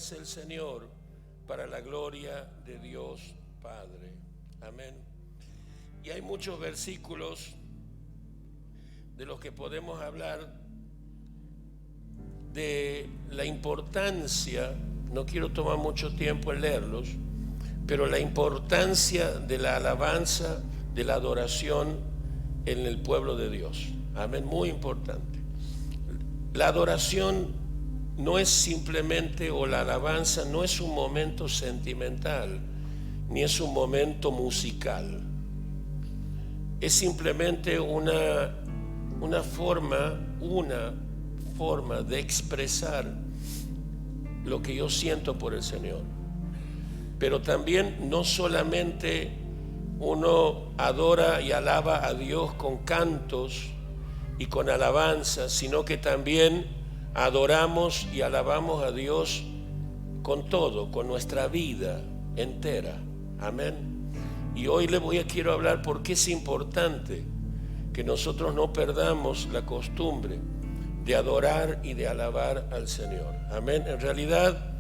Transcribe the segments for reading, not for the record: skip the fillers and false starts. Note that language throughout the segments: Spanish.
es el Señor, para la gloria de Dios Padre. Amén. Y hay muchos versículos de los que podemos hablar de la importancia, no quiero tomar mucho tiempo en leerlos, pero la importancia de la alabanza, de la adoración en el pueblo de Dios. Amén, muy importante. La adoración no es simplemente, o la alabanza no es un momento sentimental, ni es un momento musical. Es simplemente una forma de expresar lo que yo siento por el Señor. Pero también no solamente uno adora y alaba a Dios con cantos y con alabanza, sino que también adoramos y alabamos a Dios con todo, con nuestra vida entera. Amén. Y hoy quiero hablar por qué es importante que nosotros no perdamos la costumbre de adorar y de alabar al Señor. Amén. En realidad,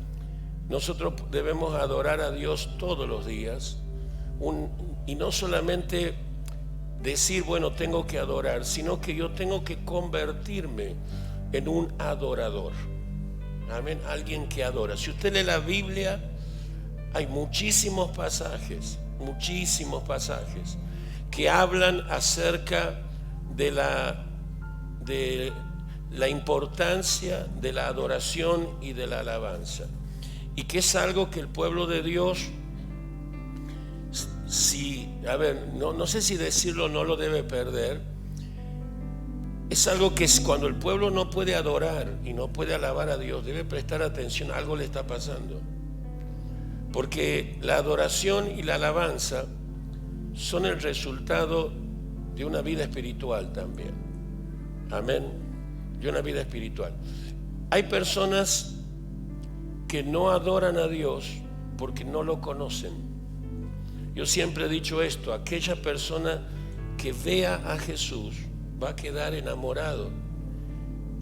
nosotros debemos adorar a Dios todos los días, y no solamente decir, bueno, tengo que adorar, sino que yo tengo que convertirme en un adorador. Amén. Alguien que adora. Si usted lee la Biblia, hay muchísimos pasajes que hablan acerca de la importancia de la adoración y de la alabanza, y que es algo que el pueblo de Dios, no sé si decirlo, no lo debe perder. Es algo que cuando el pueblo no puede adorar y no puede alabar a Dios, debe prestar atención, algo le está pasando. Porque la adoración y la alabanza son el resultado de una vida espiritual también. Amén. De una vida espiritual. Hay personas que no adoran a Dios porque no lo conocen. Yo siempre he dicho esto: aquella persona que vea a Jesús va a quedar enamorado.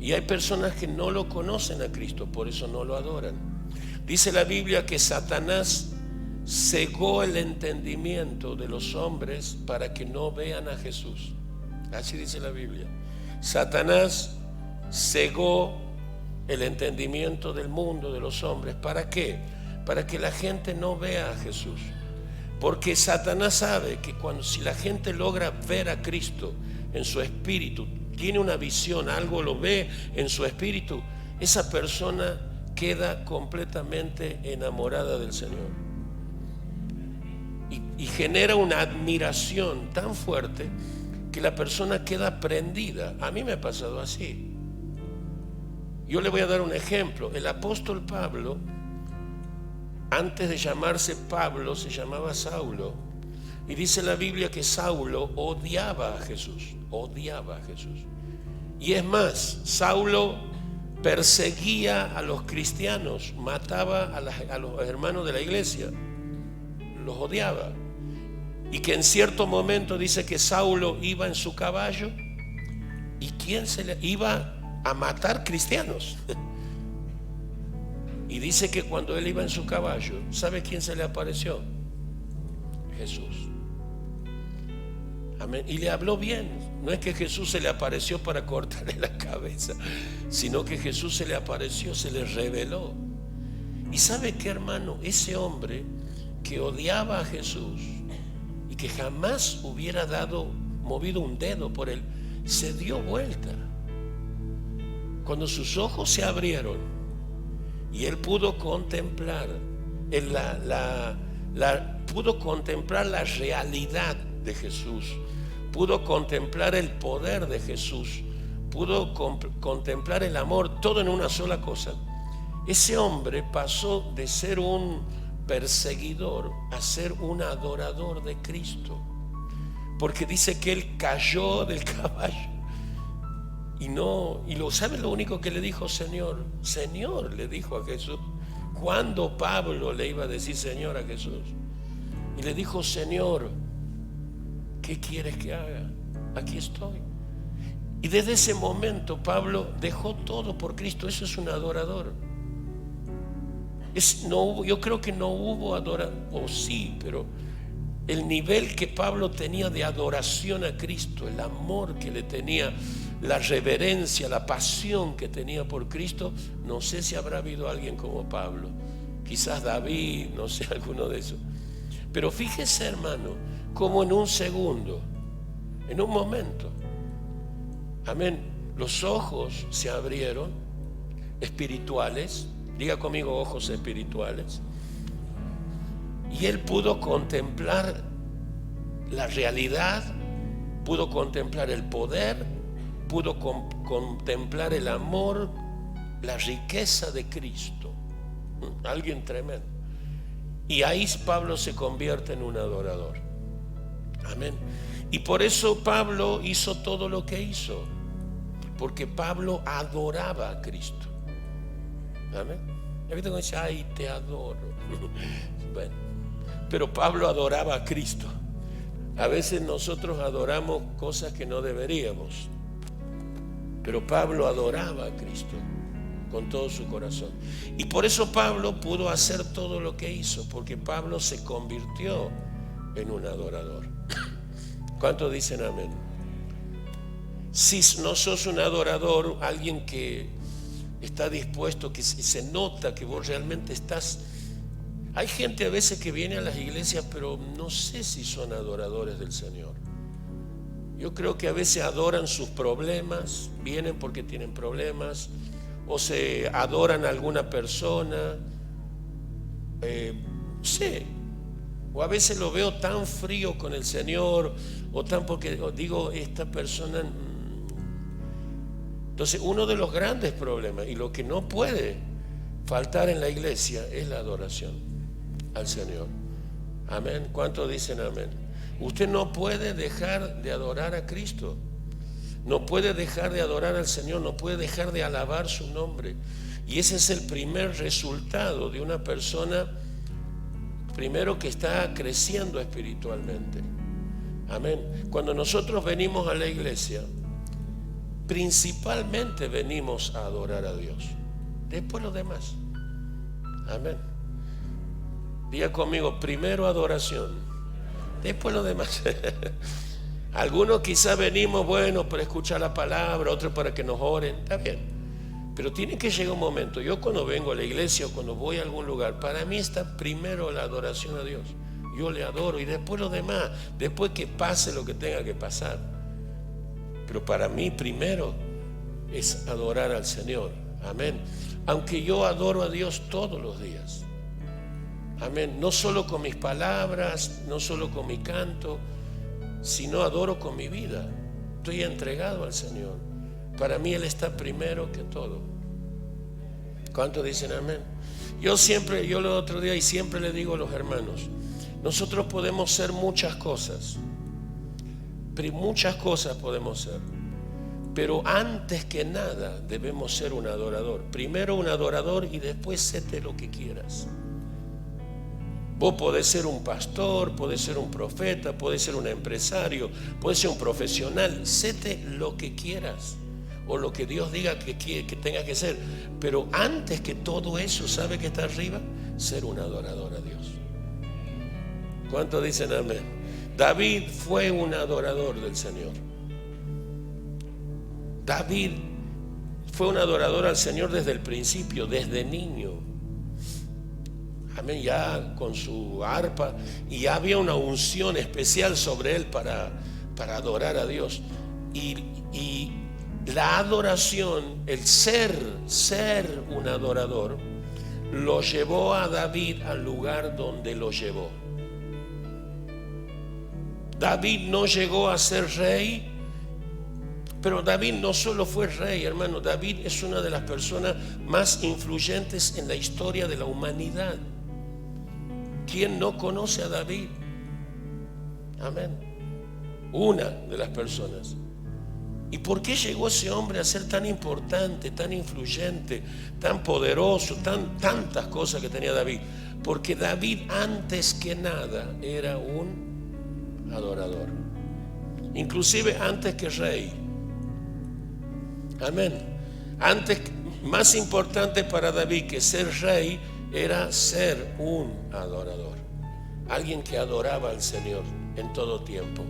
Y hay personas que no lo conocen a Cristo, por eso no lo adoran. Dice la Biblia que Satanás cegó el entendimiento de los hombres para que no vean a Jesús. Así dice la Biblia. Satanás cegó el entendimiento del mundo, de los hombres. ¿Para qué? Para que la gente no vea a Jesús. Porque Satanás sabe que si la gente logra ver a Cristo en su espíritu, tiene una visión, algo lo ve en su espíritu, esa persona queda completamente enamorada del Señor. Y genera una admiración tan fuerte que la persona queda prendida. A mí me ha pasado así. Yo le voy a dar un ejemplo. El apóstol Pablo, antes de llamarse Pablo, se llamaba Saulo. Y dice la Biblia que Saulo odiaba a Jesús. Odiaba a Jesús. Y es más, Saulo perseguía a los cristianos, mataba a los hermanos de la iglesia, los odiaba. Y que en cierto momento dice que Saulo iba en su caballo y iba a matar cristianos. Y dice que cuando él iba en su caballo, ¿sabe quién se le apareció? Jesús. Amén. Y le habló bien. No es que Jesús se le apareció para cortarle la cabeza, sino que Jesús se le apareció, se le reveló. Y ¿sabe qué, hermano? Ese hombre que odiaba a Jesús y que jamás hubiera movido un dedo por él, se dio vuelta. Cuando sus ojos se abrieron y él pudo contemplar pudo contemplar la realidad de Jesús, pudo contemplar el poder de Jesús, pudo contemplar el amor, todo en una sola cosa. Ese hombre pasó de ser un perseguidor a ser un adorador de Cristo, porque dice que él cayó del caballo ¿sabe lo único que le dijo? Señor, Señor, le dijo a Jesús. ¿Cuándo Pablo le iba a decir Señor a Jesús? Y le dijo: Señor, ¿qué quieres que haga? Aquí estoy. Y desde ese momento Pablo dejó todo por Cristo. Eso es un adorador. Yo creo que no hubo adoración, o sí, pero el nivel que Pablo tenía de adoración a Cristo, el amor que le tenía, la reverencia, la pasión que tenía por Cristo, no sé si habrá habido alguien como Pablo, quizás David, no sé, alguno de esos. Pero fíjese, hermano, como en un segundo, en un momento, amén, los ojos se abrieron, espirituales, diga conmigo, ojos espirituales, y él pudo contemplar la realidad, pudo contemplar el poder, pudo contemplar el amor, la riqueza de Cristo. Alguien tremendo. Y ahí Pablo se convierte en un adorador. Amén. Y por eso Pablo hizo todo lo que hizo, porque Pablo adoraba a Cristo. Amén. ¿Ya viste cómo dice, ay, te adoro? Bueno, pero Pablo adoraba a Cristo. A veces nosotros adoramos cosas que no deberíamos, pero Pablo adoraba a Cristo con todo su corazón. Y por eso Pablo pudo hacer todo lo que hizo, porque Pablo se convirtió en un adorador. ¿Cuántos dicen amén? Si no sos un adorador, alguien que está dispuesto, que se nota que vos realmente estás. Hay gente a veces que viene a las iglesias, pero no sé si son adoradores del Señor. Yo creo que a veces adoran sus problemas, vienen porque tienen problemas, o se adoran a alguna persona, sí. O a veces lo veo tan frío con el Señor, o tan porque digo, esta persona. Entonces, uno de los grandes problemas y lo que no puede faltar en la iglesia es la adoración al Señor. Amén. ¿Cuántos dicen amén? Usted no puede dejar de adorar a Cristo, no puede dejar de adorar al Señor, no puede dejar de alabar su nombre. Y ese es el primer resultado de una persona, primero, que está creciendo espiritualmente. Amén. Cuando nosotros venimos a la iglesia, principalmente venimos a adorar a Dios, después lo demás. Amén. Diga conmigo, primero adoración, después lo demás. Algunos quizás venimos, bueno, para escuchar la palabra, otros para que nos oren, está bien, pero tiene que llegar un momento. Yo cuando vengo a la iglesia o cuando voy a algún lugar, para mí está primero la adoración a Dios. Yo le adoro y después lo demás, después que pase lo que tenga que pasar. Pero para mí primero es adorar al Señor. Amén. Aunque yo adoro a Dios todos los días. Amén. No solo con mis palabras, no solo con mi canto, sino adoro con mi vida. Estoy entregado al Señor. Para mí Él está primero que todo. ¿Cuántos dicen amén? Yo el otro día y siempre le digo a los hermanos, nosotros podemos ser muchas cosas. Muchas cosas podemos ser, pero antes que nada debemos ser un adorador. Primero un adorador y después séte lo que quieras. Vos podés ser un pastor, podés ser un profeta, podés ser un empresario, podés ser un profesional. Séte lo que quieras o lo que Dios diga que tengas que ser, pero antes que todo eso, ¿sabe qué está arriba? Ser un adorador a Dios. ¿Cuántos dicen amén? David fue un adorador del Señor. David fue un adorador al Señor desde el principio, desde niño. Amén, ya con su arpa, y ya había una unción especial sobre él para adorar a Dios. Y la adoración, el ser un adorador, lo llevó a David al lugar donde lo llevó. David no llegó a ser rey, pero David no solo fue rey, hermano. David es una de las personas más influyentes en la historia de la humanidad. ¿Quién no conoce a David? Amén. Una de las personas. ¿Y por qué llegó ese hombre a ser tan importante, tan influyente, tan poderoso, tantas cosas que tenía David? Porque David, antes que nada, era un adorador, inclusive antes que rey. Amén. Más importante para David que ser rey era ser un adorador, alguien que adoraba al Señor en todo tiempo.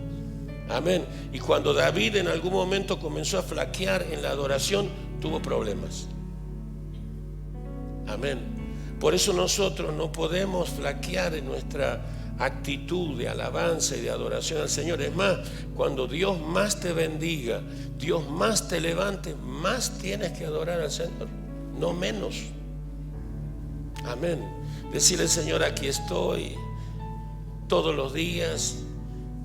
Amén. Y cuando David en algún momento comenzó a flaquear en la adoración, tuvo problemas. Amén. Por eso nosotros no podemos flaquear en nuestra actitud de alabanza y de adoración al Señor. Es más, cuando Dios más te bendiga, Dios más te levante, más tienes que adorar al Señor, no menos. Amén. Decirle: Señor, aquí estoy todos los días,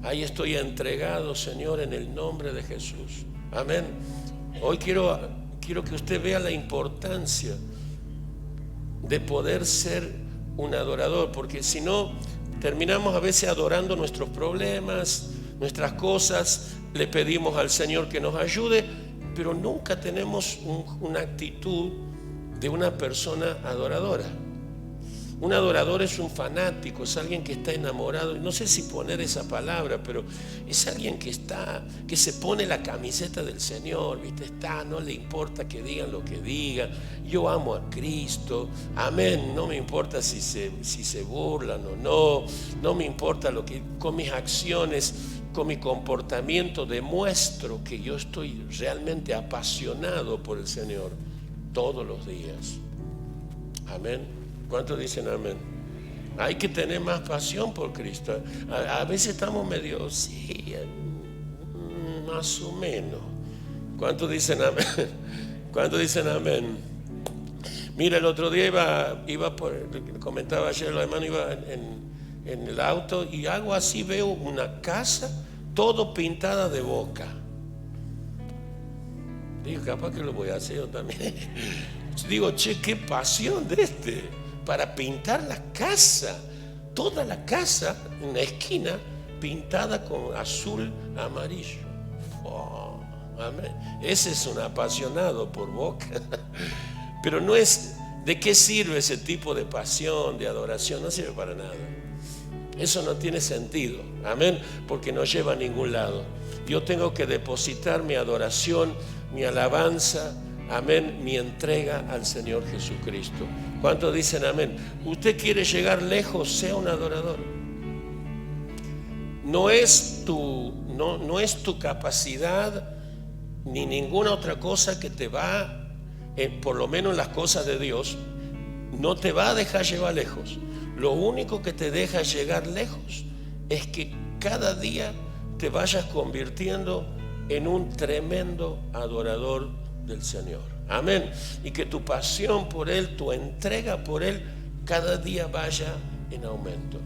ahí estoy entregado, Señor, en el nombre de Jesús. Amén. Hoy quiero que usted vea la importancia de poder ser un adorador, porque si no, terminamos a veces adorando nuestros problemas, nuestras cosas, le pedimos al Señor que nos ayude, pero nunca tenemos una actitud de una persona adoradora. Un adorador es un fanático, es alguien que está enamorado, no sé si poner esa palabra, pero es alguien que se pone la camiseta del Señor, ¿viste? No le importa que digan lo que digan. Yo amo a Cristo, amén. No me importa si se burlan o no me importa lo que con mis acciones, con mi comportamiento demuestro que yo estoy realmente apasionado por el Señor todos los días. Amén. ¿Cuántos dicen amén? Hay que tener más pasión por Cristo. A veces estamos medio, sí, más o menos. ¿Cuántos dicen amén? ¿Cuántos dicen amén? Mira, el otro día iba comentaba ayer, los hermanos, iba en el auto y algo así, veo una casa todo pintada de Boca. Digo, capaz que lo voy a hacer yo también. Digo, che, qué pasión de para pintar la casa, toda la casa en la esquina pintada con azul amarillo. Oh, amén. Ese es un apasionado por Boca. Pero no es, ¿de qué sirve ese tipo de pasión, de adoración? No sirve para nada. Eso no tiene sentido, amén, porque no lleva a ningún lado. Yo tengo que depositar mi adoración, mi alabanza, amén, mi entrega al Señor Jesucristo. ¿Cuántos dicen amén? Usted quiere llegar lejos, sea un adorador. No es tu capacidad ni ninguna otra cosa que te va, por lo menos en las cosas de Dios, no te va a dejar llevar lejos. Lo único que te deja llegar lejos es que cada día te vayas convirtiendo en un tremendo adorador del Señor. Amén. Y que tu pasión por Él, tu entrega por Él, cada día vaya en aumento.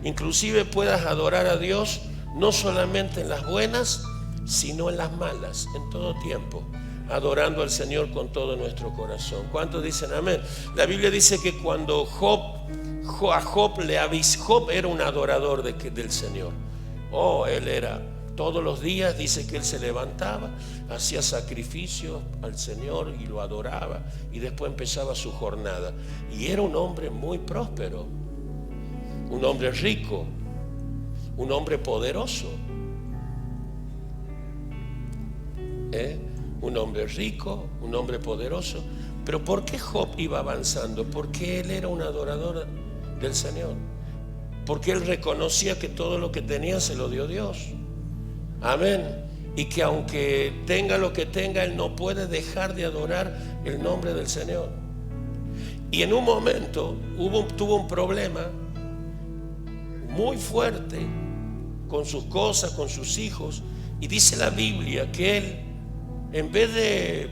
Inclusive puedas adorar a Dios no solamente en las buenas, sino en las malas, en todo tiempo, adorando al Señor con todo nuestro corazón. ¿Cuántos dicen amén? La Biblia dice que cuando Job era un adorador del Señor. Él era, todos los días dice que él se levantaba, hacía sacrificios al Señor y lo adoraba, y después empezaba su jornada. Y era un hombre muy próspero, un hombre rico, un hombre poderoso. Un hombre rico, un hombre poderoso. Pero ¿por qué Job iba avanzando? Porque él era un adorador del Señor. Porque él reconocía que todo lo que tenía se lo dio Dios. Amén. Y que aunque tenga lo que tenga, él no puede dejar de adorar el nombre del Señor. Y en un momento tuvo un problema muy fuerte con sus cosas, con sus hijos. Y dice la Biblia que él, en vez de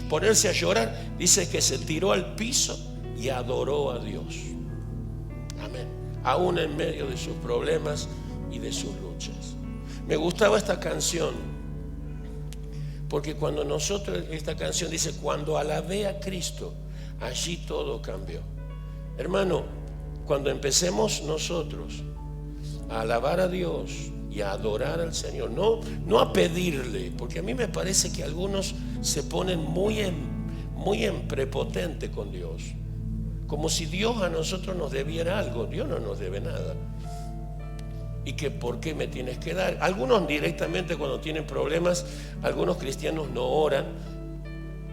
ponerse a llorar, dice que se tiró al piso y adoró a Dios. Amén. Aún en medio de sus problemas y de sus luchas. Me gustaba esta canción, porque cuando esta canción dice: cuando alabé a Cristo, allí todo cambió. Hermano, cuando empecemos nosotros a alabar a Dios y a adorar al Señor, no a pedirle, porque a mí me parece que algunos se ponen muy en prepotente con Dios, como si Dios a nosotros nos debiera algo. Dios no nos debe nada. Y que por qué me tienes que dar. Algunos directamente, cuando tienen problemas, algunos cristianos no oran,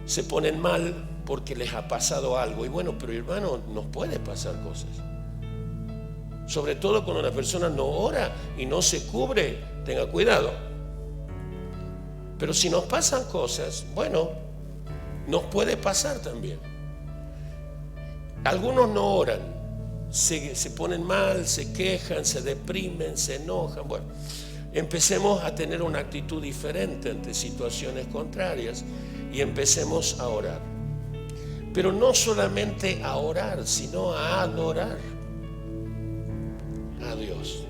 se ponen mal, porque les ha pasado algo. Y bueno, pero hermano, nos puede pasar cosas. Sobre todo cuando una persona no ora y no se cubre, tenga cuidado. Pero si nos pasan cosas, bueno, nos puede pasar también. Algunos no oran, se ponen mal, se quejan, se deprimen, se enojan. Bueno, empecemos a tener una actitud diferente ante situaciones contrarias y empecemos a orar. Pero no solamente a orar, sino a adorar a Dios.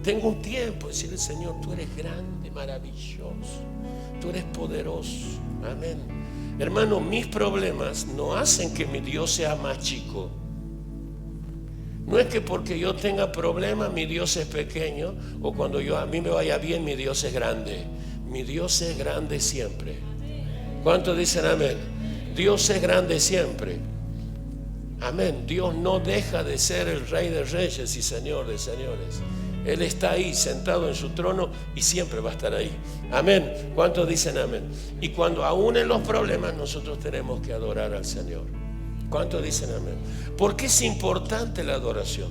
Tengo un tiempo de decirle: Señor, tú eres grande, maravilloso, tú eres poderoso. Amén. Hermano, mis problemas no hacen que mi Dios sea más chico. No es que porque yo tenga problemas mi Dios es pequeño, o cuando a mí me vaya bien mi Dios es grande. Mi Dios es grande siempre. ¿Cuántos dicen amén? Dios es grande siempre. Amén. Dios no deja de ser el Rey de Reyes y Señor de Señores. Él está ahí sentado en su trono y siempre va a estar ahí. Amén. ¿Cuántos dicen amén? Y cuando aún en los problemas nosotros tenemos que adorar al Señor. ¿Cuántos dicen amén? ¿Por qué es importante la adoración?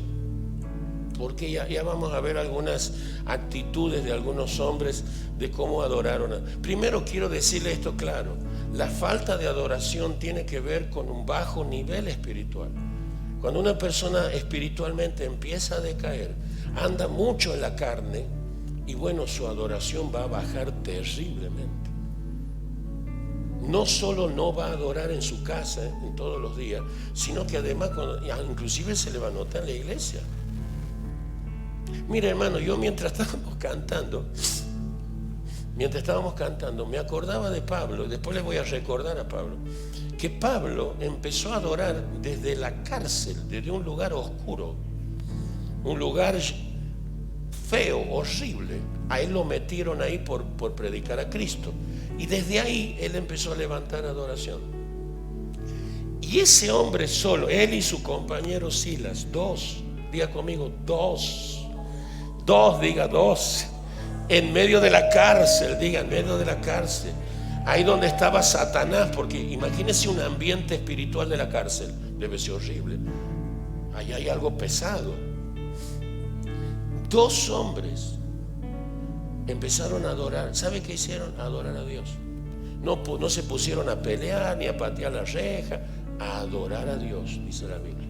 Porque ya vamos a ver algunas actitudes de algunos hombres de cómo adoraron. Primero quiero decirle esto claro: la falta de adoración tiene que ver con un bajo nivel espiritual. Cuando una persona espiritualmente empieza a decaer, anda mucho en la carne, y bueno, su adoración va a bajar terriblemente. No solo no va a adorar en su casa en todos los días, sino que además inclusive se le va a notar en la iglesia. Mira, hermano, yo mientras estábamos cantando me acordaba de Pablo, y después les voy a recordar a Pablo, que Pablo empezó a adorar desde la cárcel, desde un lugar oscuro, un lugar feo, horrible. A él lo metieron ahí por predicar a Cristo, y desde ahí él empezó a levantar adoración. Y ese hombre solo, él y su compañero Silas, diga conmigo, diga dos, en medio de la cárcel, diga, en medio de la cárcel, ahí donde estaba Satanás, porque imagínense un ambiente espiritual de la cárcel, debe ser horrible. Ahí hay algo pesado. 2 hombres empezaron a adorar. ¿Sabe qué hicieron? Adorar a Dios. No se pusieron a pelear ni a patear la reja, a adorar a Dios, dice la Biblia.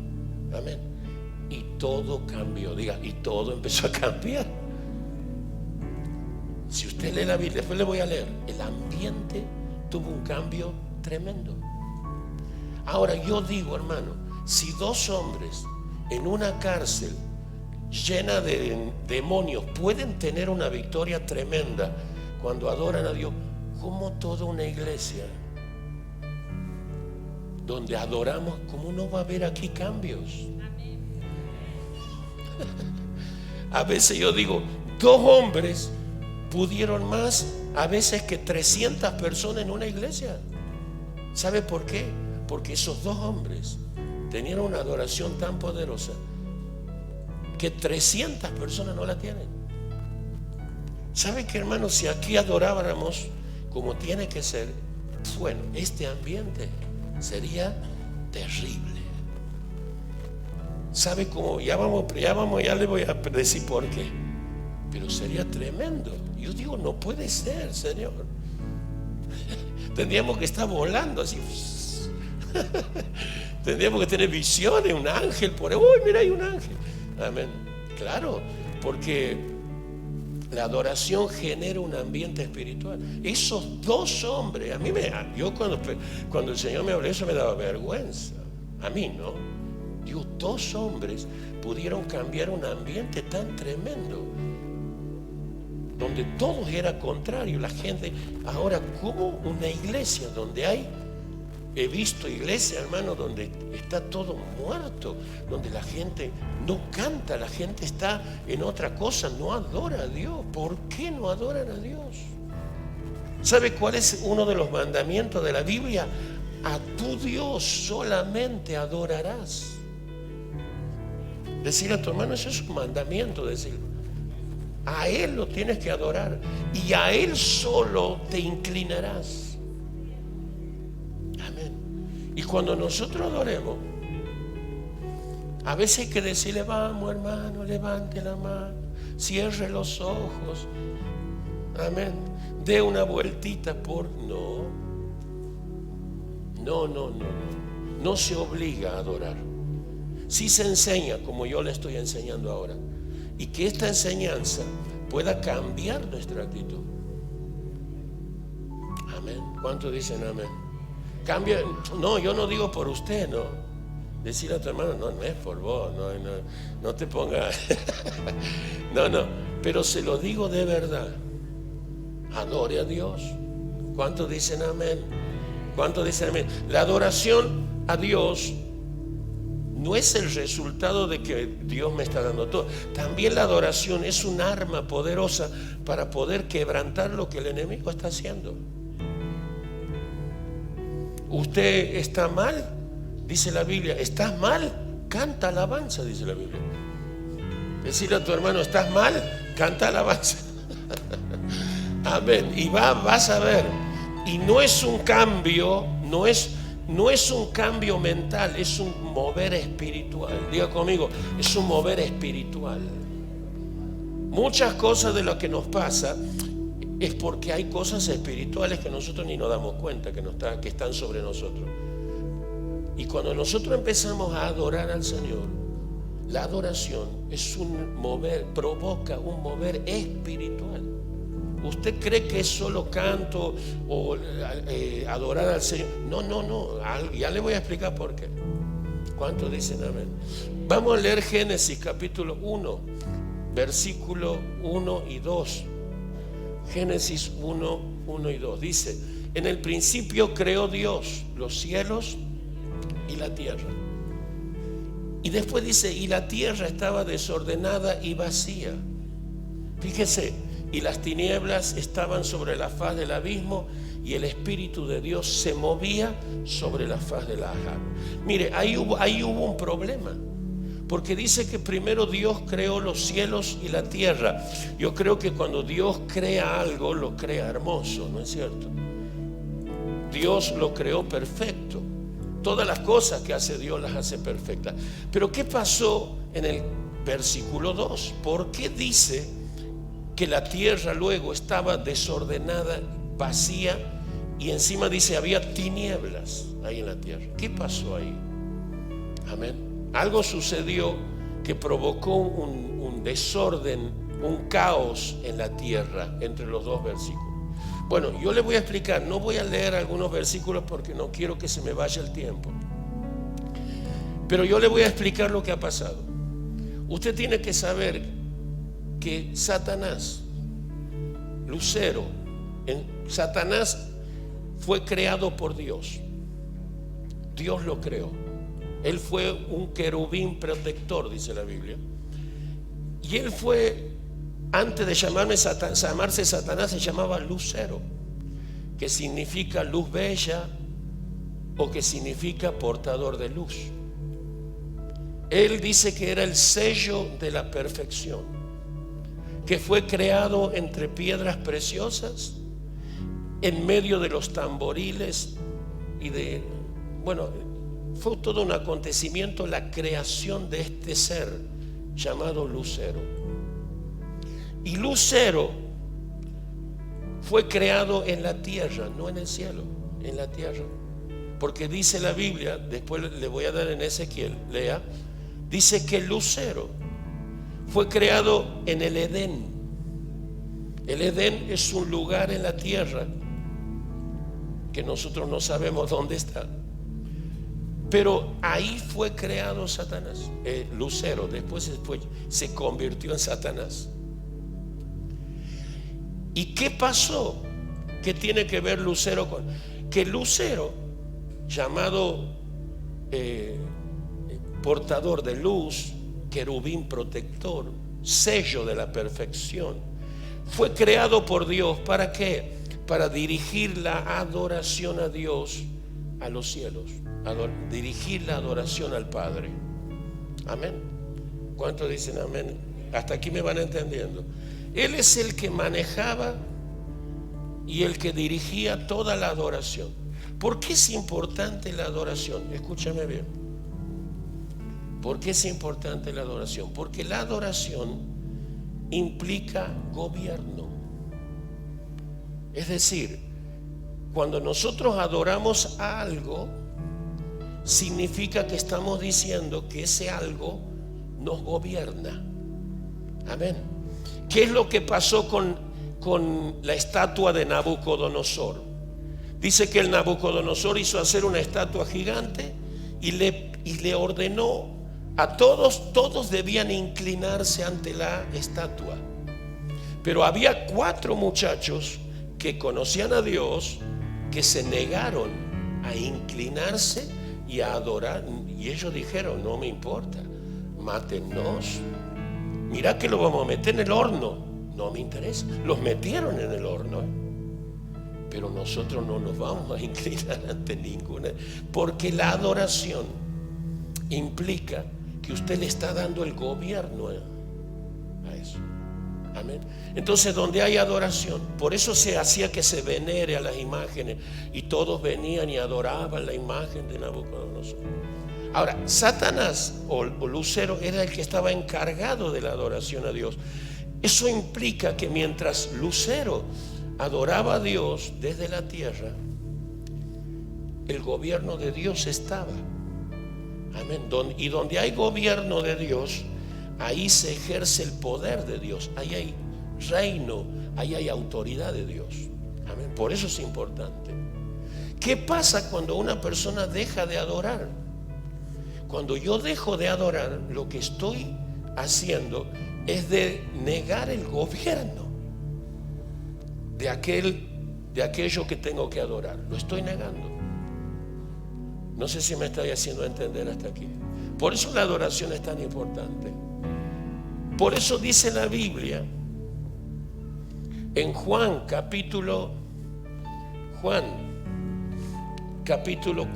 Amén. Y todo cambió, diga, y todo empezó a cambiar. Si usted lee la Biblia, después le voy a leer, el ambiente tuvo un cambio tremendo. Ahora yo digo, hermano, si 2 hombres en una cárcel llena de demonios pueden tener una victoria tremenda cuando adoran a Dios, ¿cómo toda una iglesia donde adoramos, cómo no va a haber aquí cambios? A veces yo digo, 2 hombres pudieron más a veces que 300 personas en una iglesia. ¿Sabe por qué? Porque esos 2 hombres tenían una adoración tan poderosa que 300 personas no la tienen. ¿Sabe qué, hermano? Si aquí adoráramos como tiene que ser, bueno, este ambiente sería terrible. ¿Sabe cómo? Ya le voy a decir por qué. Pero sería tremendo. Yo digo, no puede ser, Señor. Tendríamos que estar volando así. Tendríamos que tener visiones, un ángel por ahí. Uy, mira, hay un ángel. Amén. Claro, porque la adoración genera un ambiente espiritual. Esos 2 hombres, yo cuando el Señor me habló, eso me daba vergüenza. A mí, ¿no? Dios, 2 hombres pudieron cambiar un ambiente tan tremendo, donde todo era contrario. La gente, ahora, como una iglesia donde he visto iglesias, hermano, donde está todo muerto, donde la gente no canta, la gente está en otra cosa, no adora a Dios. ¿Por qué no adoran a Dios? ¿Sabe cuál es uno de los mandamientos de la Biblia? A tu Dios solamente adorarás. Decir a tu hermano, eso es un mandamiento, decir. A Él lo tienes que adorar y a Él solo te inclinarás. Amén. Y cuando nosotros adoremos, a veces hay que decirle: vamos, hermano, levante la mano, cierre los ojos, amén, dé una vueltita por... No se obliga a adorar. Sí se enseña como yo le estoy enseñando ahora, y que esta enseñanza pueda cambiar nuestra actitud. Amén. ¿Cuántos dicen amén? Cambia. No, yo no digo por usted, no. Decir a tu hermano: no es por vos, no te pongas. No, pero se lo digo de verdad. Adore a Dios. ¿Cuántos dicen amén? ¿Cuántos dicen amén? La adoración a Dios no es el resultado de que Dios me está dando todo. También la adoración es un arma poderosa para poder quebrantar lo que el enemigo está haciendo. Usted está mal, dice la Biblia. ¿Estás mal? Canta alabanza, dice la Biblia. Decirle a tu hermano: ¿estás mal? Canta alabanza. Amén. Y vas a ver. Y no es un cambio, no es un cambio mental, es un mover espiritual. Diga conmigo: es un mover espiritual. Muchas cosas de lo que nos pasa es porque hay cosas espirituales que nosotros ni nos damos cuenta que están sobre nosotros. Y cuando nosotros empezamos a adorar al Señor, la adoración es un mover, provoca un mover espiritual. ¿Usted cree que es solo canto o adorar al Señor? No. Ya le voy a explicar por qué. ¿Cuántos dicen amén? Vamos a leer Génesis capítulo 1, versículo 1 y 2. Génesis 1 y 2. Dice: en el principio creó Dios los cielos y la tierra. Y después dice: y la tierra estaba desordenada y vacía. Fíjese: y las tinieblas estaban sobre la faz del abismo, y el Espíritu de Dios se movía sobre la faz de la agua. Mire, ahí hubo un problema, porque dice que primero Dios creó los cielos y la tierra. Yo creo que cuando Dios crea algo, lo crea hermoso, ¿no es cierto? Dios lo creó perfecto. Todas las cosas que hace Dios las hace perfectas. Pero ¿qué pasó en el versículo 2? ¿Por qué dice que la tierra luego estaba desordenada, vacía, y encima dice había tinieblas ahí en la tierra? ¿Qué pasó ahí? Amén. Algo sucedió que provocó un desorden, un caos en la tierra entre los dos versículos. Bueno, yo le voy a explicar. No voy a leer algunos versículos porque no quiero que se me vaya el tiempo, pero yo le voy a explicar lo que ha pasado. Usted tiene que saber que Satanás, Lucero, Satanás fue creado por Dios. Dios lo creó. Él fue un querubín protector, dice la Biblia. Y él fue, antes de llamarse Satanás, se llamaba Lucero, que significa luz bella o que significa portador de luz. Él dice que era el sello de la perfección, que fue creado entre piedras preciosas, en medio de los tamboriles y fue todo un acontecimiento la creación de este ser llamado Lucero. Y Lucero fue creado en la tierra, no en el cielo, en la tierra. Porque dice la Biblia, después le voy a dar en Ezequiel, lea, dice que Lucero fue creado en el Edén. El Edén es un lugar en la tierra que nosotros no sabemos dónde está. Pero ahí fue creado Satanás, Lucero. Después se convirtió en Satanás. ¿Y qué pasó? ¿Qué tiene que ver Lucero con? Que Lucero, llamado portador de luz, querubín protector, sello de la perfección, fue creado por Dios. ¿Para qué? Para dirigir la adoración a Dios a los cielos, dirigir la adoración al Padre. Amén. ¿Cuántos dicen amén? Hasta aquí me van entendiendo. Él es el que manejaba y el que dirigía toda la adoración. ¿Por qué es importante la adoración? Escúchame bien. ¿Por qué es importante la adoración? Porque la adoración implica gobierno. Es decir, cuando nosotros adoramos a algo, significa que estamos diciendo que ese algo nos gobierna. Amén. ¿Qué es lo que pasó con la estatua de Nabucodonosor? Dice que el Nabucodonosor hizo hacer una estatua gigante y le ordenó a todos debían inclinarse ante la estatua. Pero había 4 muchachos que conocían a Dios que se negaron a inclinarse y a adorar. Y ellos dijeron: no me importa, mátennos. Mira que lo vamos a meter en el horno. No me interesa. Los metieron en el horno, pero nosotros no nos vamos a inclinar ante ninguna. Porque la adoración implica que usted le está dando el gobierno a eso. Amén. Entonces, donde hay adoración, por eso se hacía que se venere a las imágenes, y todos venían y adoraban la imagen de Nabucodonosor. Ahora, Satanás o Lucero era el que estaba encargado de la adoración a Dios. Eso implica que mientras Lucero adoraba a Dios desde la tierra, el gobierno de Dios estaba. Amén. Y donde hay gobierno de Dios, ahí se ejerce el poder de Dios. Ahí hay reino, ahí hay autoridad de Dios. Amén. Por eso es importante. ¿Qué pasa cuando una persona deja de adorar? Cuando yo dejo de adorar, lo que estoy haciendo es de negar el gobierno de aquello que tengo que adorar. Lo estoy negando. No sé si me estoy haciendo entender hasta aquí. Por eso la adoración es tan importante. Por eso dice la Biblia en Juan capítulo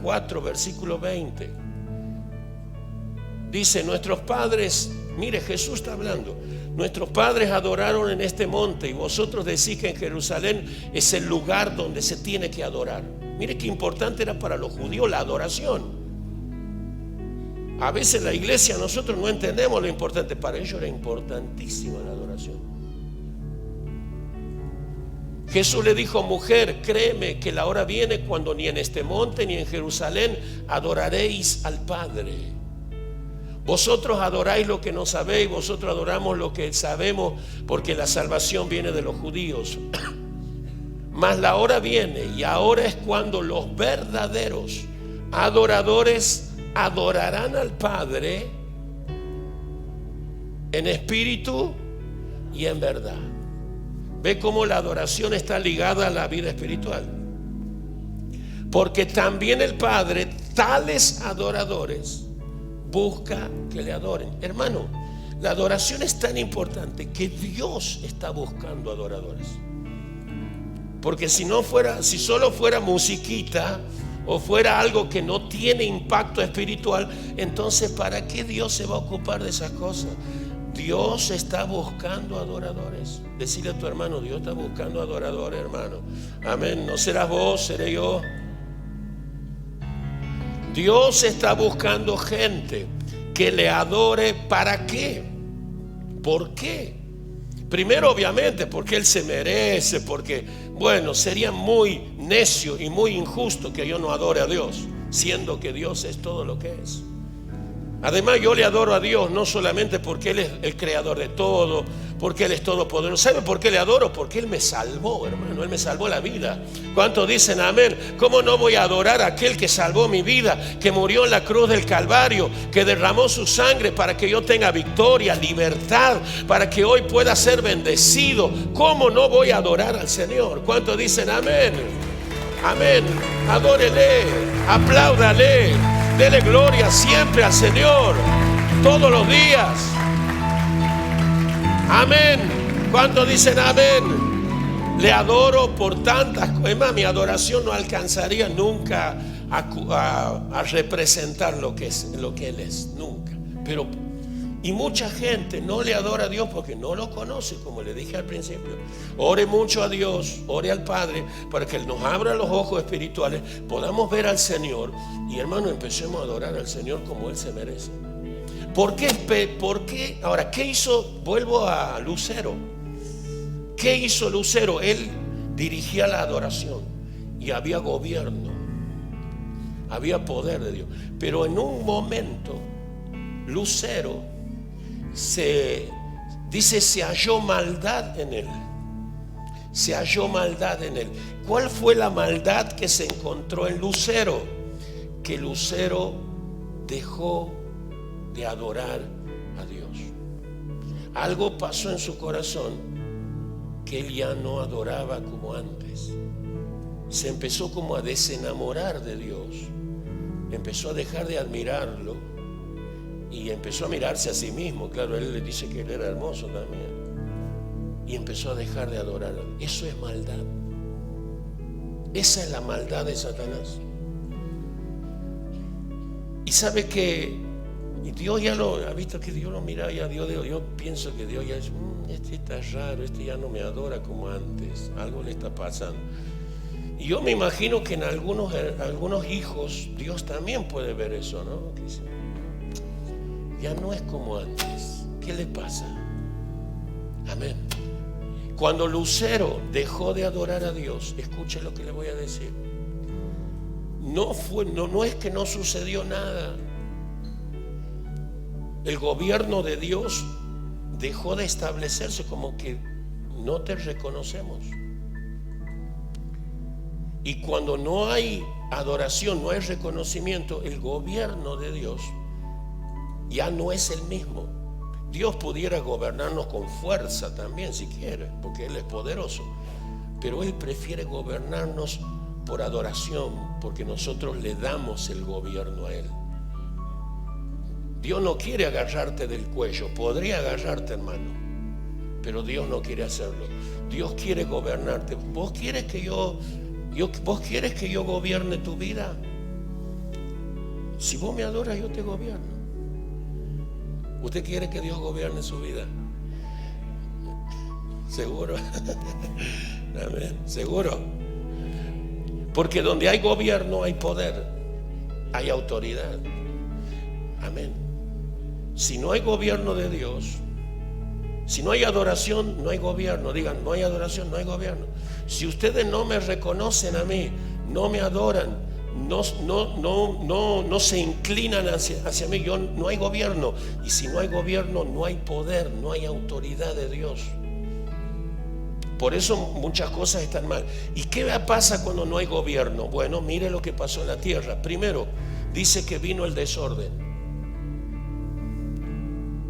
4 versículo 20. Dice: nuestros padres, mire, Jesús está hablando, nuestros padres adoraron en este monte, y vosotros decís que en Jerusalén es el lugar donde se tiene que adorar. Mire qué importante era para los judíos la adoración. A veces la iglesia, nosotros no entendemos lo importante. Para ellos era importantísima la adoración. Jesús le dijo: mujer, créeme que la hora viene cuando ni en este monte ni en Jerusalén adoraréis al Padre. Vosotros adoráis lo que no sabéis, vosotros adoramos lo que sabemos, porque la salvación viene de los judíos. Mas la hora viene, y ahora es cuando los verdaderos adoradores adorarán al Padre en espíritu y en verdad. Ve cómo la adoración está ligada a la vida espiritual. Porque también el Padre, tales adoradores, busca que le adoren. Hermano, la adoración es tan importante que Dios está buscando adoradores. Porque si solo fuera musiquita o fuera algo que no tiene impacto espiritual, entonces ¿para qué Dios se va a ocupar de esas cosas? Dios está buscando adoradores. Decirle a tu hermano: Dios está buscando adoradores, hermano. Amén. No serás vos, seré yo. Dios está buscando gente que le adore. ¿Para qué? ¿Por qué? Primero, obviamente, porque Él se merece, porque, bueno, sería muy necio y muy injusto que yo no adore a Dios, siendo que Dios es todo lo que es. Además, yo le adoro a Dios no solamente porque Él es el creador de todo, porque Él es todopoderoso. ¿Sabe por qué le adoro? Porque Él me salvó, hermano. Él me salvó la vida. ¿Cuántos dicen amén? ¿Cómo no voy a adorar a aquel que salvó mi vida, que murió en la cruz del Calvario, que derramó su sangre para que yo tenga victoria, libertad, para que hoy pueda ser bendecido? ¿Cómo no voy a adorar al Señor? ¿Cuántos dicen amén? Amén. Adórele, apláudale, dele gloria siempre al Señor, todos los días. Amén. ¿Cuántos dicen amén? Le adoro por tantas cosas. Es más, mi adoración no alcanzaría nunca a representar lo que Él es, nunca. Pero Y mucha gente no le adora a Dios porque no lo conoce, como le dije al principio. Ore mucho a Dios, ore al Padre para que Él nos abra los ojos espirituales, podamos ver al Señor y, hermano, empecemos a adorar al Señor como Él se merece. ¿Por qué? Ahora, ¿qué hizo? Vuelvo a Lucero. ¿Qué hizo Lucero? Él dirigía la adoración y había gobierno, había poder de Dios. Pero en un momento, Lucero se halló maldad en él. Se halló maldad en él. ¿Cuál fue la maldad que se encontró en Lucero? Que Lucero dejó de adorar a Dios. Algo pasó en su corazón que él ya no adoraba como antes. Se empezó como a desenamorar de Dios. Empezó a dejar de admirarlo y empezó a mirarse a sí mismo. Claro, él le dice que él era hermoso también. Y empezó a dejar de adorar. Eso es maldad. Esa es la maldad de Satanás. Y sabe que Dios ya lo ha visto, que Dios lo mira ya. Yo pienso que Dios ya es, este está raro, este ya no me adora como antes. Algo le está pasando. Y yo me imagino que en algunos hijos Dios también puede ver eso, ¿no? Que dice, ya no es como antes. ¿Qué le pasa? Amén. Cuando Lucero dejó de adorar a Dios, escuche lo que le voy a decir. No es que no sucedió nada. El gobierno de Dios dejó de establecerse, como que no te reconocemos. Y cuando no hay adoración, no hay reconocimiento, el gobierno de Dios ya no es el mismo. Dios pudiera gobernarnos con fuerza también si quiere, porque Él es poderoso, pero Él prefiere gobernarnos por adoración, porque nosotros le damos el gobierno a Él. Dios no quiere agarrarte del cuello, podría agarrarte, hermano, pero Dios no quiere hacerlo. Dios quiere gobernarte. ¿Vos quieres que yo gobierne tu vida? Si vos me adoras, yo te gobierno. ¿Usted quiere que Dios gobierne su vida? ¿Seguro? Amén. ¿Seguro? Porque donde hay gobierno hay poder, hay autoridad. Amén. Si no hay gobierno de Dios, si no hay adoración, no hay gobierno. Digan, no hay adoración, no hay gobierno. Si ustedes no me reconocen a mí, no me adoran, no se inclinan hacia mí, no hay gobierno. Y si no hay gobierno, no hay poder, no hay autoridad de Dios. Por eso muchas cosas están mal. ¿Y qué pasa cuando no hay gobierno? Bueno, mire lo que pasó en la tierra. Primero, dice que vino el desorden.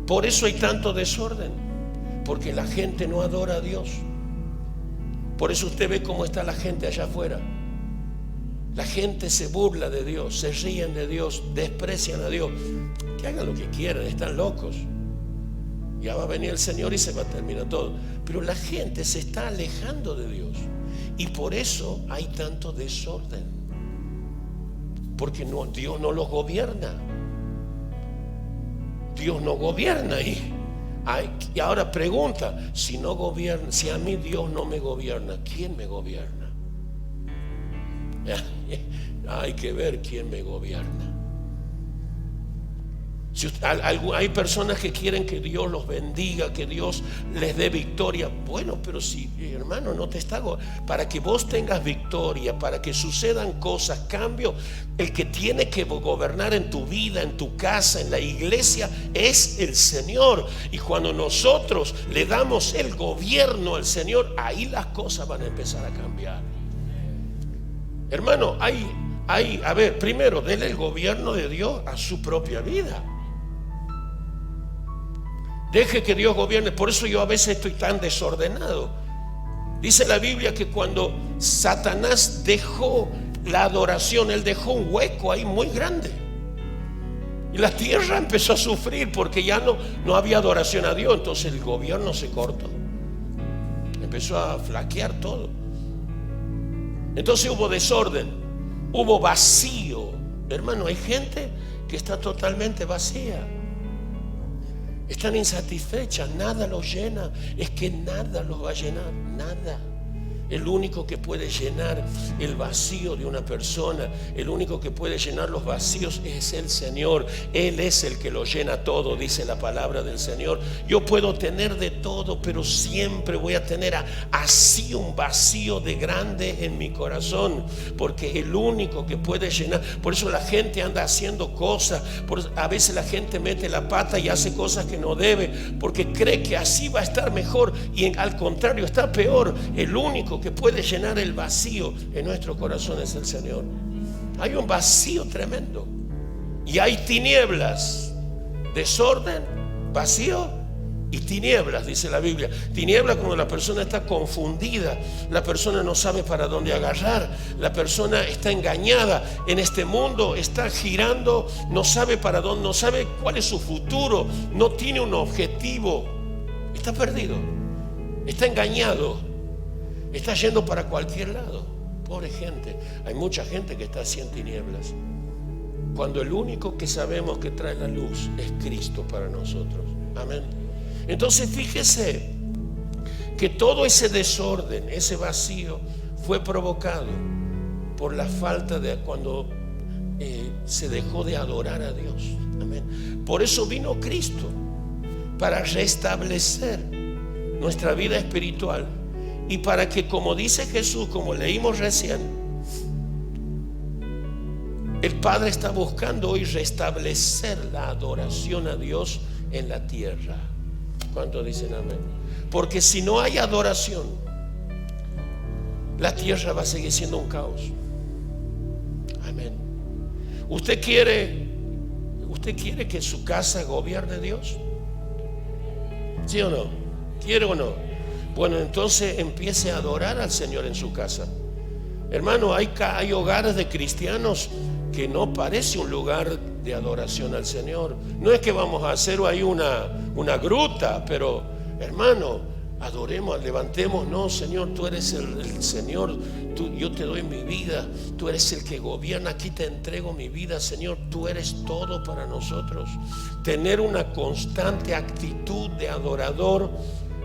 Por eso hay tanto desorden, porque la gente no adora a Dios. Por eso usted ve cómo está la gente allá afuera. La gente se burla de Dios, se ríen de Dios, desprecian a Dios. Que hagan lo que quieran, están locos. Ya va a venir el Señor y se va a terminar todo. Pero la gente se está alejando de Dios. Y por eso hay tanto desorden. Porque Dios no los gobierna. Dios no gobierna ahí. Y ahora pregunta, si a mí Dios no me gobierna, ¿quién me gobierna? Hay que ver quién me gobierna. Hay personas que quieren que Dios los bendiga, que Dios les dé victoria. Bueno, pero si, hermano, no te está para que vos tengas victoria, para que sucedan cosas, cambio, el que tiene que gobernar en tu vida, en tu casa, en la iglesia, es el Señor. Y cuando nosotros le damos el gobierno al Señor, ahí las cosas van a empezar a cambiar. Hermano, a ver, primero, denle el gobierno de Dios a su propia vida. Deje que Dios gobierne. Por eso yo a veces estoy tan desordenado. Dice la Biblia que cuando Satanás dejó la adoración, él dejó un hueco ahí muy grande. Y la tierra empezó a sufrir porque ya no había adoración a Dios. Entonces el gobierno se cortó. Empezó a flaquear todo. Entonces hubo desorden, hubo vacío. Hermano, hay gente que está totalmente vacía. Están insatisfechas, nada los llena. Es que nada los va a llenar, nada. El único que puede llenar el vacío de una persona, el único que puede llenar los vacíos es el Señor. Él es el que lo llena todo, dice la palabra del Señor. Yo puedo tener de todo, pero siempre voy a tener así un vacío de grande en mi corazón, porque el único que puede llenar. Por eso la gente anda haciendo cosas, a veces la gente mete la pata y hace cosas que no debe, porque cree que así va a estar mejor, y al contrario está peor. El único que puede llenar el vacío en nuestro corazón es el Señor. Hay un vacío tremendo y hay tinieblas, desorden, vacío y tinieblas, dice la Biblia. Tinieblas cuando la persona está confundida, la persona no sabe para dónde agarrar, la persona está engañada en este mundo, está girando, no sabe para dónde, no sabe cuál es su futuro, no tiene un objetivo, está perdido, está engañado, está yendo para cualquier lado. Pobre gente. Hay mucha gente que está así en tinieblas, cuando el único que sabemos que trae la luz es Cristo para nosotros. Amén. Entonces fíjese que todo ese desorden, ese vacío fue provocado por la falta de cuando se dejó de adorar a Dios. Amén. Por eso vino Cristo, para restablecer nuestra vida espiritual. Y para que, como dice Jesús, como leímos recién, el Padre está buscando hoy restablecer la adoración a Dios en la tierra. ¿Cuántos dicen amén? Porque si no hay adoración, la tierra va a seguir siendo un caos. Amén. ¿Usted quiere que su casa gobierne Dios? ¿Sí o no? ¿Quiere o no? Bueno, entonces empiece a adorar al Señor en su casa. Hermano, hay hogares de cristianos que no parece un lugar de adoración al Señor. No es que vamos a hacer ahí una gruta, pero hermano, adoremos, levantemos. No, Señor, tú eres el Señor, yo te doy mi vida, tú eres el que gobierna, aquí te entrego mi vida, Señor, tú eres todo para nosotros. Tener una constante actitud de adorador,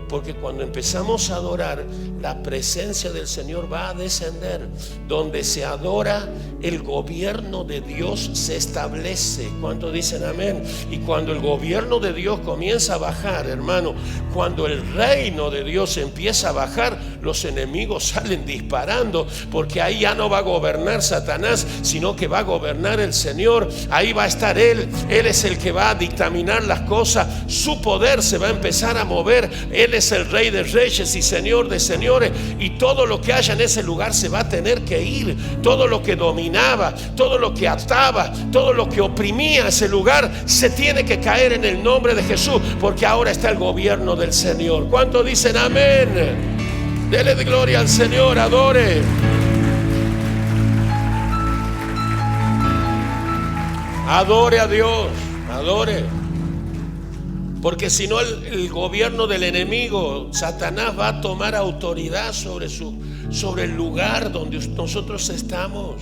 porque cuando empezamos a adorar, la presencia del Señor va a descender. Donde se adora, el gobierno de Dios se establece. ¿Cuántos dicen amén? Y cuando el gobierno de Dios comienza a bajar, hermano, cuando el reino de Dios empieza a bajar, los enemigos salen disparando, porque ahí ya no va a gobernar Satanás, sino que va a gobernar el Señor. Ahí va a estar Él es el que va a dictaminar las cosas, su poder se va a empezar a mover. Él es el Rey de Reyes y Señor de Señores, y todo lo que haya en ese lugar se va a tener que ir. Todo lo que dominaba, todo lo que ataba, todo lo que oprimía ese lugar se tiene que caer en el nombre de Jesús, porque ahora está el gobierno del Señor. ¿Cuántos dicen amén? Dele de gloria al Señor, adore. Adore a Dios, adore. Porque si no, el gobierno del enemigo, Satanás, va a tomar autoridad sobre el lugar donde nosotros estamos.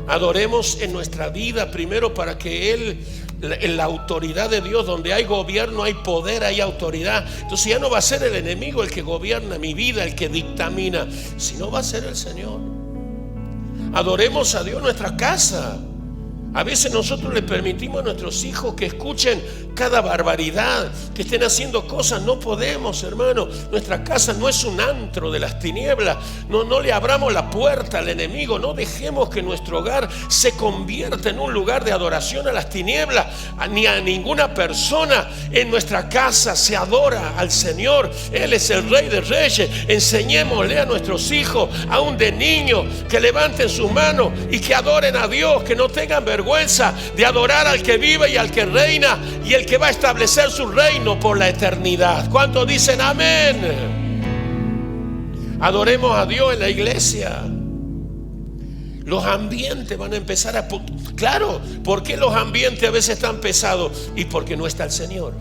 Adoremos en nuestra vida primero, para que Él, en la autoridad de Dios, donde hay gobierno, hay poder, hay autoridad. Entonces ya no va a ser el enemigo el que gobierna mi vida, el que dictamina, sino va a ser el Señor. Adoremos a Dios en nuestra casa. A veces nosotros le permitimos a nuestros hijos que escuchen cada barbaridad, que estén haciendo cosas. No podemos, hermano. Nuestra casa no es un antro de las tinieblas. No le abramos la puerta al enemigo. No dejemos que nuestro hogar se convierta en un lugar de adoración a las tinieblas, ni a ninguna persona. En nuestra casa se adora al Señor. Él es el Rey de Reyes. Enseñémosle a nuestros hijos, aún de niños, que levanten sus manos y que adoren a Dios, que no tengan vergüenza de adorar al que vive y al que reina, y el que va a establecer su reino por la eternidad. ¿Cuántos dicen amén? Adoremos a Dios en la iglesia. Los ambientes van a empezar a... Claro, ¿por qué los ambientes a veces están pesados? Y porque no está el Señor.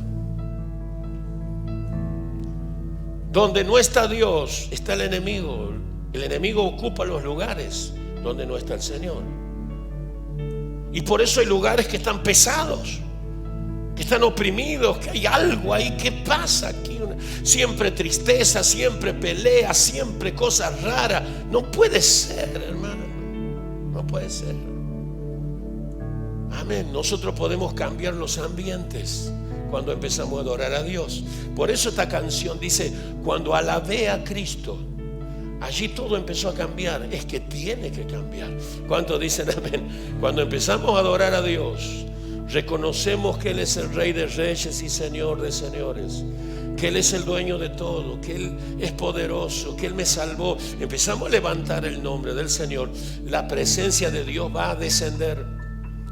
Donde no está Dios, está el enemigo. El enemigo ocupa los lugares donde no está el Señor. Y por eso hay lugares que están pesados, que están oprimidos, que hay algo ahí. ¿Qué pasa aquí? Siempre tristeza, siempre pelea, siempre cosas raras. No puede ser, hermano. No puede ser. Amén. Nosotros podemos cambiar los ambientes cuando empezamos a adorar a Dios. Por eso esta canción dice: cuando alabé a Cristo, allí todo empezó a cambiar. Es que tiene que cambiar. ¿Cuántos dicen amén? Cuando empezamos a adorar a Dios, reconocemos que Él es el Rey de Reyes y Señor de Señores, que Él es el dueño de todo, que Él es poderoso, que Él me salvó. Empezamos a levantar el nombre del Señor. La presencia de Dios va a descender.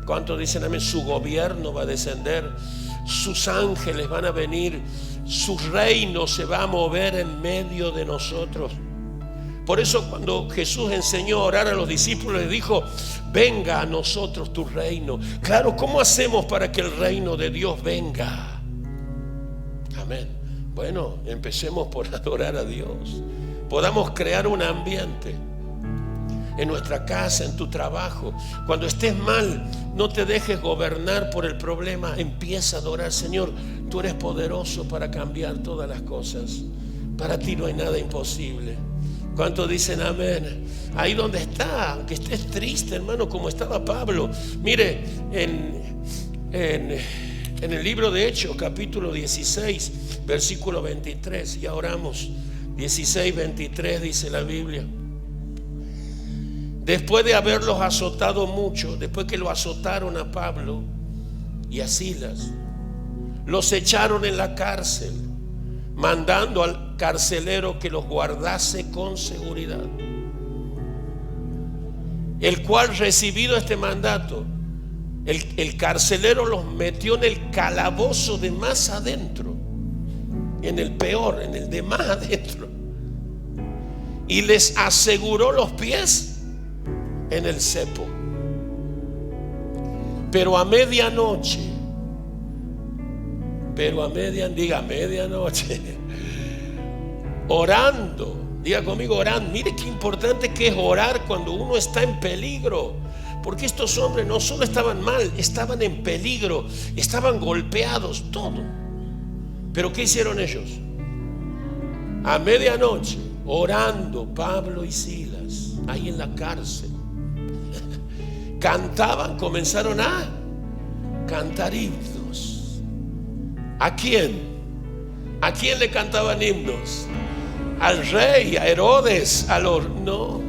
¿Cuántos dicen amén? Su gobierno va a descender, sus ángeles van a venir, su reino se va a mover en medio de nosotros. Por eso cuando Jesús enseñó a orar a los discípulos, les dijo: venga a nosotros tu reino. Claro, ¿cómo hacemos para que el reino de Dios venga? Amén. Bueno, empecemos por adorar a Dios. Podamos crear un ambiente en nuestra casa, en tu trabajo. Cuando estés mal, no te dejes gobernar por el problema. Empieza a adorar. Señor, tú eres poderoso para cambiar todas las cosas. Para ti no hay nada imposible. ¿Cuántos dicen amén? Ahí donde está, aunque estés triste, hermano, como estaba Pablo. Mire, en el libro de Hechos, capítulo 16, versículo 23, ya oramos. 16, 23 dice la Biblia: después de haberlos azotado mucho, después que lo azotaron a Pablo y a Silas, los echaron en la cárcel, mandando al carcelero que los guardase con seguridad, el cual, recibido este mandato, el carcelero los metió en el calabozo de más adentro, en el peor, en el de más adentro, y les aseguró los pies en el cepo. Pero a medianoche, diga medianoche, orando, diga conmigo orando. Mire qué importante que es orar cuando uno está en peligro, porque estos hombres no solo estaban mal, estaban en peligro, estaban golpeados, todo. Pero ¿qué hicieron ellos? A medianoche, orando, Pablo y Silas, ahí en la cárcel, cantaban, comenzaron a cantar himnos. ¿A quién? ¿A quién le cantaban himnos? Al rey, a Herodes, no.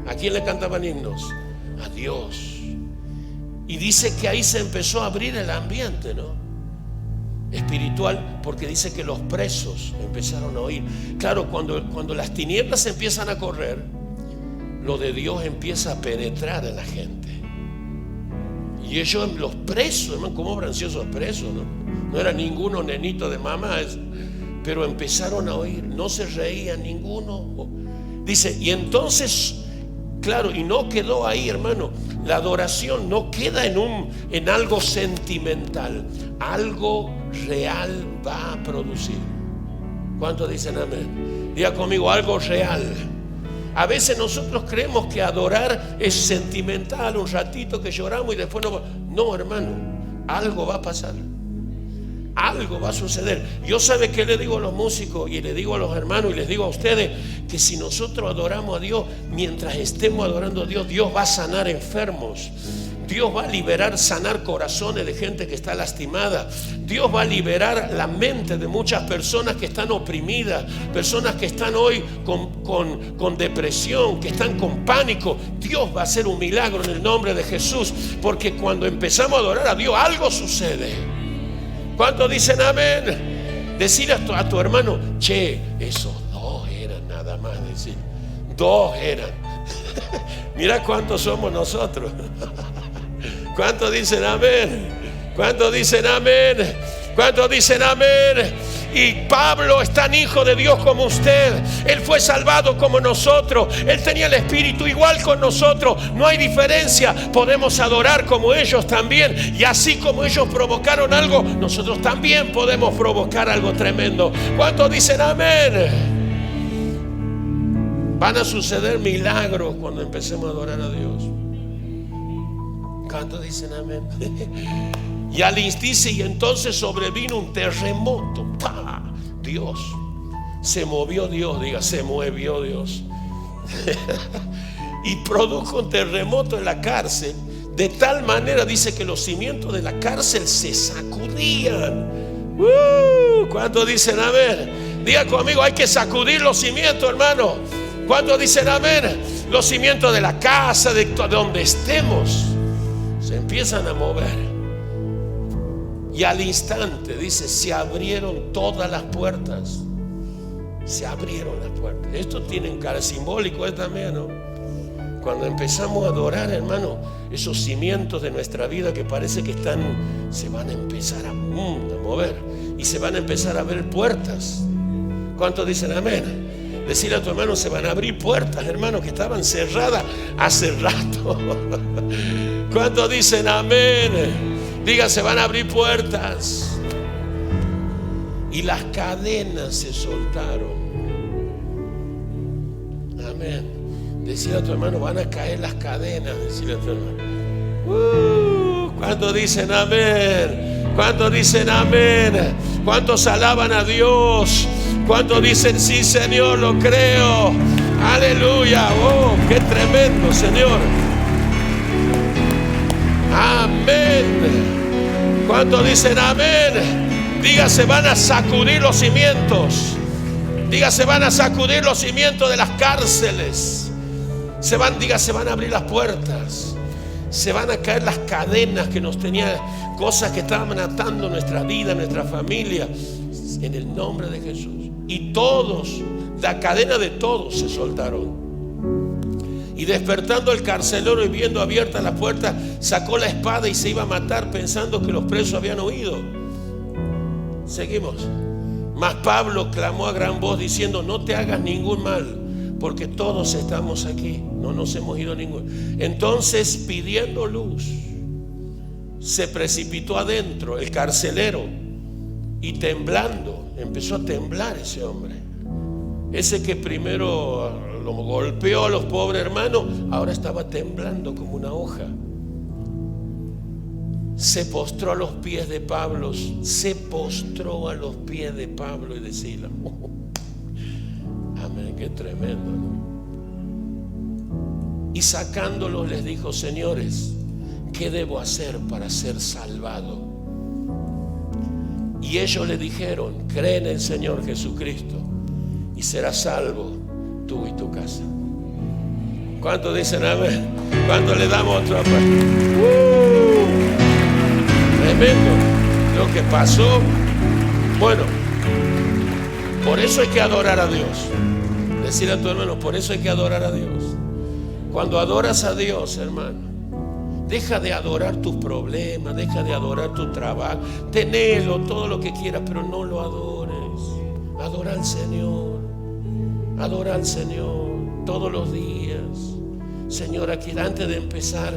¿A quién le cantaban himnos? A Dios. Y dice que ahí se empezó a abrir el ambiente, ¿no? Espiritual, porque dice que los presos empezaron a oír. Claro, cuando las tinieblas empiezan a correr, lo de Dios empieza a penetrar en la gente. Y ellos, los presos, hermano, ¿cómo habrán sido esos presos? No era ninguno nenito de mamá, pero empezaron a oír, no se reía ninguno. Dice, y entonces, claro, y no quedó ahí, hermano. La adoración no queda en algo sentimental, algo real va a producir. ¿Cuántos dicen amén? Diga conmigo, algo real. A veces nosotros creemos que adorar es sentimental, un ratito que lloramos y después no. No, hermano, algo va a pasar. Algo va a suceder. Yo sabe que le digo a los músicos y le digo a los hermanos y les digo a ustedes que si nosotros adoramos a Dios, mientras estemos adorando a Dios, Dios va a sanar enfermos. Dios va a liberar, sanar corazones de gente que está lastimada. Dios va a liberar la mente de muchas personas que están oprimidas, personas que están hoy con depresión, que están con pánico. Dios va a hacer un milagro en el nombre de Jesús, porque cuando empezamos a adorar a Dios, algo sucede. ¿Cuántos dicen amén? Decir a tu hermano, che, esos dos eran nada más, decir, dos eran. Mira cuántos somos nosotros. ¿Cuántos dicen amén? ¿Cuántos dicen amén? ¿Cuántos dicen amén? Y Pablo es tan hijo de Dios como usted. Él fue salvado como nosotros. Él tenía el Espíritu igual con nosotros. No hay diferencia. Podemos adorar como ellos también. Y así como ellos provocaron algo, nosotros también podemos provocar algo tremendo. ¿Cuántos dicen amén? Van a suceder milagros cuando empecemos a adorar a Dios. ¿Cuántos dicen amén? Dice, y entonces sobrevino un terremoto. ¡Pah! Dios. Se movió Dios, diga, se movió Dios. Y produjo un terremoto en la cárcel. De tal manera, dice, que los cimientos de la cárcel se sacudían. ¿Cuántos dicen amén? Diga conmigo, hay que sacudir los cimientos, hermano. ¿Cuántos dicen amén? Los cimientos de la casa, de donde estemos, se empiezan a mover. Y al instante, dice, se abrieron todas las puertas. Se abrieron las puertas. Esto tiene un cara simbólico también, ¿no? Cuando empezamos a adorar, hermano, esos cimientos de nuestra vida que parece que se van a empezar a mover. Y se van a empezar a abrir puertas. ¿Cuántos dicen amén? Decirle a tu hermano, se van a abrir puertas, hermano, que estaban cerradas hace rato. ¿Cuántos dicen amén? Diga, se van a abrir puertas. Y las cadenas se soltaron. Amén. Decirle a tu hermano, van a caer las cadenas. Decirle a tu hermano. ¿Cuántos dicen amén? ¿Cuántos dicen amén? ¿Cuántos alaban a Dios? ¿Cuántos dicen sí, Señor, lo creo? Aleluya. Oh, qué tremendo, Señor. Amén. ¿Cuántos dicen amén? Diga, se van a sacudir los cimientos. Diga, se van a sacudir los cimientos de las cárceles. Se van a abrir las puertas. Se van a caer las cadenas que nos tenían, cosas que estaban atando nuestra vida, nuestra familia, en el nombre de Jesús. Y todos, la cadena de todos se soltaron. Y despertando el carcelero y viendo abierta la puerta, sacó la espada y se iba a matar, pensando que los presos habían huido. Seguimos. Mas Pablo clamó a gran voz diciendo, no te hagas ningún mal, porque todos estamos aquí, no nos hemos ido ninguno. Entonces, pidiendo luz, se precipitó adentro el carcelero y temblando, empezó a temblar ese hombre. Ese que primero lo golpeó a los pobres hermanos, ahora estaba temblando como una hoja. Se postró a los pies de Pablo, se postró a los pies de Pablo y de Silas. Amén, qué tremendo, ¿no? Y sacándolos les dijo, señores, ¿qué debo hacer para ser salvado? Y ellos le dijeron, cree en el Señor Jesucristo y serás salvo tú y tu casa. ¿Cuántos dicen amén? ¿Cuántos le damos otro aplauso? Tremendo lo que pasó. Bueno, por eso hay que adorar a Dios. Decirle a tu hermano, por eso hay que adorar a Dios. Cuando adoras a Dios, hermano, deja de adorar tus problemas, deja de adorar tu trabajo. Tenelo, todo lo que quieras, pero no lo adores. Adora al Señor. Adora al Señor todos los días. Señor, aquí antes de empezar,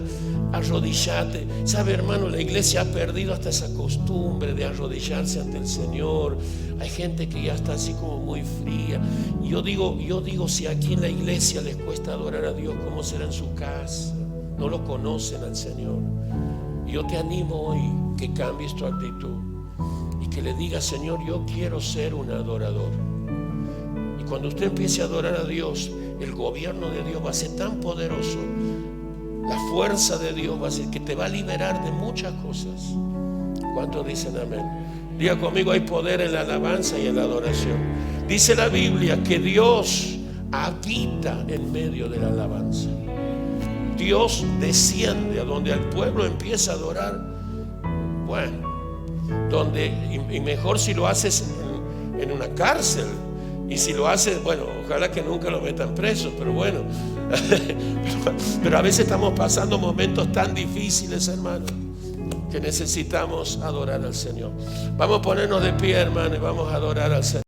arrodillate. Sabe, hermano, la iglesia ha perdido hasta esa costumbre de arrodillarse ante el Señor. Hay gente que ya está así como muy fría. Y yo digo, si aquí en la iglesia les cuesta adorar a Dios, ¿cómo será en su casa? No lo conocen al Señor. Y yo te animo hoy que cambies tu actitud y que le digas, Señor, yo quiero ser un adorador. Y cuando usted empiece a adorar a Dios, el gobierno de Dios va a ser tan poderoso, la fuerza de Dios va a ser que te va a liberar de muchas cosas. ¿Cuántos dicen amén? Diga conmigo, hay poder en la alabanza y en la adoración. Dice la Biblia que Dios habita en medio de la alabanza. Dios desciende a donde el pueblo empieza a adorar. Bueno, y mejor si lo haces en una cárcel. Y si lo haces, bueno, ojalá que nunca lo metan preso, pero bueno. Pero a veces estamos pasando momentos tan difíciles, hermano, que necesitamos adorar al Señor. Vamos a ponernos de pie, hermano, y vamos a adorar al Señor.